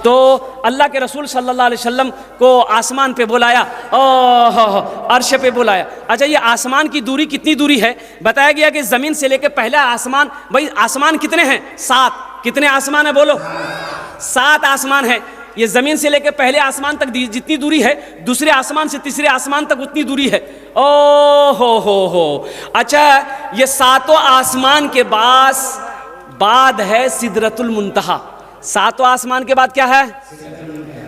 तो अल्लाह के रसूल सल्लल्लाहु अलैहि वसल्लम को आसमान पे बुलाया, अर्श पे बुलाया। अच्छा, ये आसमान की दूरी कितनी दूरी है? बताया गया कि ज़मीन से लेकर पहला आसमान, भाई आसमान कितने हैं? 7। कितने आसमान है बोलो? 7 आसमान है। ये ज़मीन से लेकर पहले आसमान तक जितनी दूरी है, दूसरे आसमान से तीसरे आसमान तक उतनी दूरी है। ओ हो। अच्छा, ये 7 आसमान के बाद है सिदरतुल मुंतहा। 7 आसमान के बाद क्या है?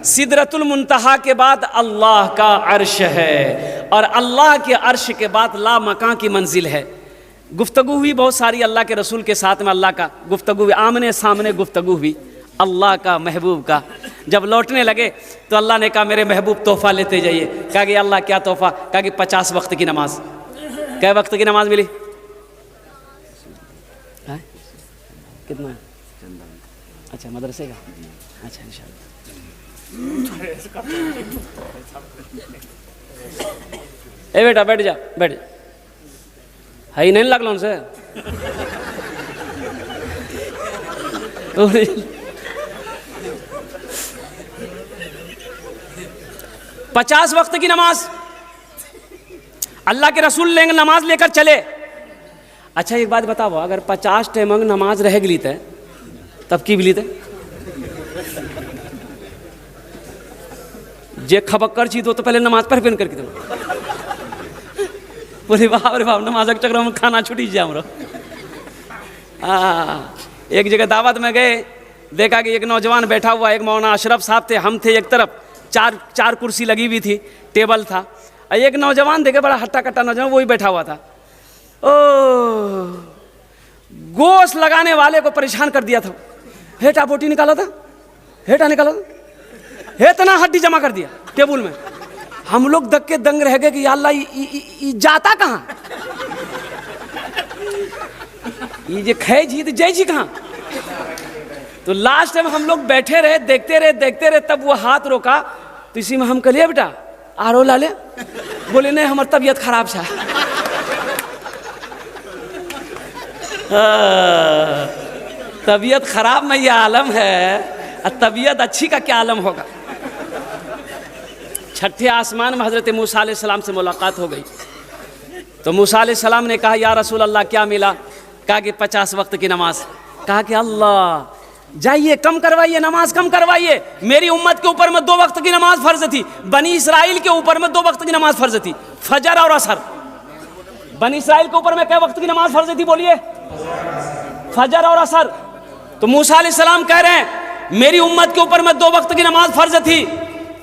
सिदरतुल मुंतहा के बाद अल्लाह का अर्श है, और अल्लाह के अर्श के बाद ला मकां की मंजिल है। गुफ्तगू हुई बहुत सारी अल्लाह के रसूल के साथ में, अल्लाह का गुफ्तगू हुई, आमने सामने गुफ्तगू हुई अल्लाह का, महबूब का। जब लौटने लगे तो अल्लाह ने कहा मेरे महबूब तोहफा लेते जाइए। कहा कि अल्लाह क्या तोहफा? कहा कि 50 वक्त की नमाज। कै वक्त की नमाज मिली? है? कितना? अच्छा, मदरसे का। अच्छा, इंशाल्लाह। ए बेटा बैठ जा, बैठ जा। है नहीं लगलो उनसे 50 वक्त की नमाज अल्लाह के रसूल लेंगे, नमाज लेकर चले। अच्छा, एक बात बताओ, अगर 50 टाइम नमाज रह गई थे तब की बिली थे? जे खबक्कर चीज हो तो पहले नमाज पर करके दो। बोले बाप रे बाप, नमाज के चक्कर में खाना छुटी जाए हमरो। एक जगह दावत में गए, देखा कि एक नौजवान बैठा हुआ, एक मौलाना अशरफ साहब थे, हम थे एक तरफ, चार कुर्सी लगी हुई थी, टेबल था। एक नौजवान देखे, बड़ा हट्टा कट्टा नौजवान, वही बैठा हुआ था। ओ, गोश्त लगाने वाले को परेशान कर दिया था। हेटा बोटी निकाला था, हेटा निकाला था, इतना हड्डी जमा कर दिया टेबल में। हम लोग दक्के दंग रह गए कि या अल्लाह ये जाता कहाँ? ये जे खे जी तो जय जी कहाँ? तो लास्ट में हम लोग बैठे रहे, देखते रहे, तब वो हाथ रोका। तो इसी में हम कहिए बेटा आरो ला ले। बोले नहीं, हमारी तबीयत खराब सा। तबीयत खराब में ये आलम है, तबीयत अच्छी का क्या आलम होगा? छठे आसमान में हज़रत मूसा अलैहिस्सलाम से मुलाकात हो गई। तो मूसा अलैहिस्सलाम ने कहा या रसूल अल्लाह क्या मिला? कहा कि 50 वक्त की नमाज। कहा कि अल्लाह जाइए कम करवाइए, नमाज कम करवाइए। मेरी उम्मत के ऊपर में 2 वक्त की नमाज फर्ज थी, बनी इसराइल के ऊपर में 2 वक्त की नमाज फर्ज थी, फजर और असर। बनी इसराइल के ऊपर में क्या वक्त की नमाज फर्ज थी बोलिए? फजर और असर। तो मूसा अलैहिस्सलाम कह रहे हैं मेरी उम्मत के ऊपर में 2 वक्त की नमाज फर्ज थी,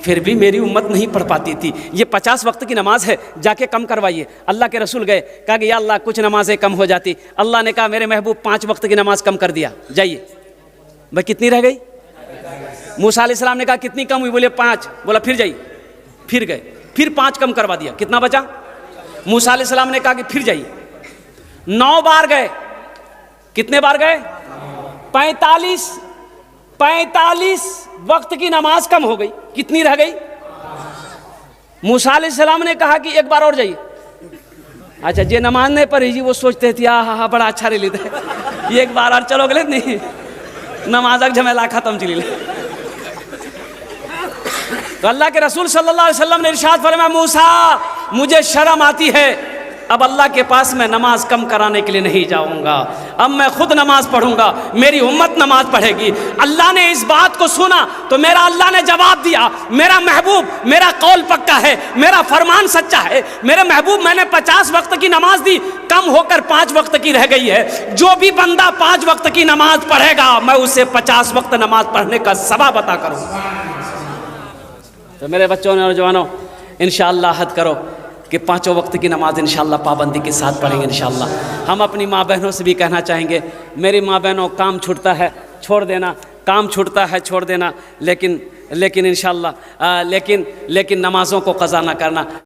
फिर भी मेरी उम्मत नहीं पढ़ पाती थी। ये 50 वक्त की नमाज है, जाके कम करवाइए। अल्लाह के रसूल गए, कहा कि या अल्लाह कुछ नमाजें कम हो जाती। अल्लाह ने कहा मेरे महबूब 5 वक्त की नमाज कम कर दिया, जाइए। भाई कितनी रह गई? मूसा अलैहिस्सलाम ने कहा कितनी कम हुई? बोले 5। बोला फिर जाइए, फिर गए, फिर 5 कम करवा दिया। कितना बचा? मूसा अलैहिस्सलाम ने कहा कि फिर जाइए। 9 बार गए। कितने बार गए? 45 वक्त की नमाज कम हो गई। कितनी रह गई? मूसा अलैहिस्सलाम ने कहा कि एक बार और जाइए। अच्छा, जे नमाज नहीं पढ़ी जी वो सोचते थे हाँ बड़ा अच्छा रह लेते ये एक बार और चलो गलत नहीं, नमाज झमेला खत्म चली ले। तो अल्लाह के रसूल सल्लल्लाहु अलैहि वसल्लम ने इरशाद फरमाया मूसा मुझे शर्म आती है, अब अल्लाह के पास मैं नमाज कम कराने के लिए नहीं जाऊंगा, अब मैं खुद नमाज पढ़ूंगा, मेरी उम्मत नमाज पढ़ेगी। अल्लाह ने इस बात को सुना तो मेरा अल्लाह ने जवाब दिया, मेरा महबूब मेरा कौल पक्का है, मेरा फरमान सच्चा है। मेरे महबूब मैंने 50 वक्त की नमाज दी, कम होकर 5 वक्त की रह गई है। जो भी बंदा 5 वक्त की नमाज पढ़ेगा मैं उसे 50 वक्त नमाज पढ़ने का सवाब अता करूंगा। तो मेरे बच्चों नौजवानों इंशाअल्लाह हद करो कि 5 वक्त की नमाज इंशाअल्लाह पाबंदी के साथ पढ़ेंगे इंशाअल्लाह। हम अपनी माँ बहनों से भी कहना चाहेंगे, मेरी माँ बहनों काम छूटता है छोड़ देना, काम छूटता है छोड़ देना, लेकिन इंशाअल्लाह लेकिन नमाज़ों को क़ज़ा ना करना।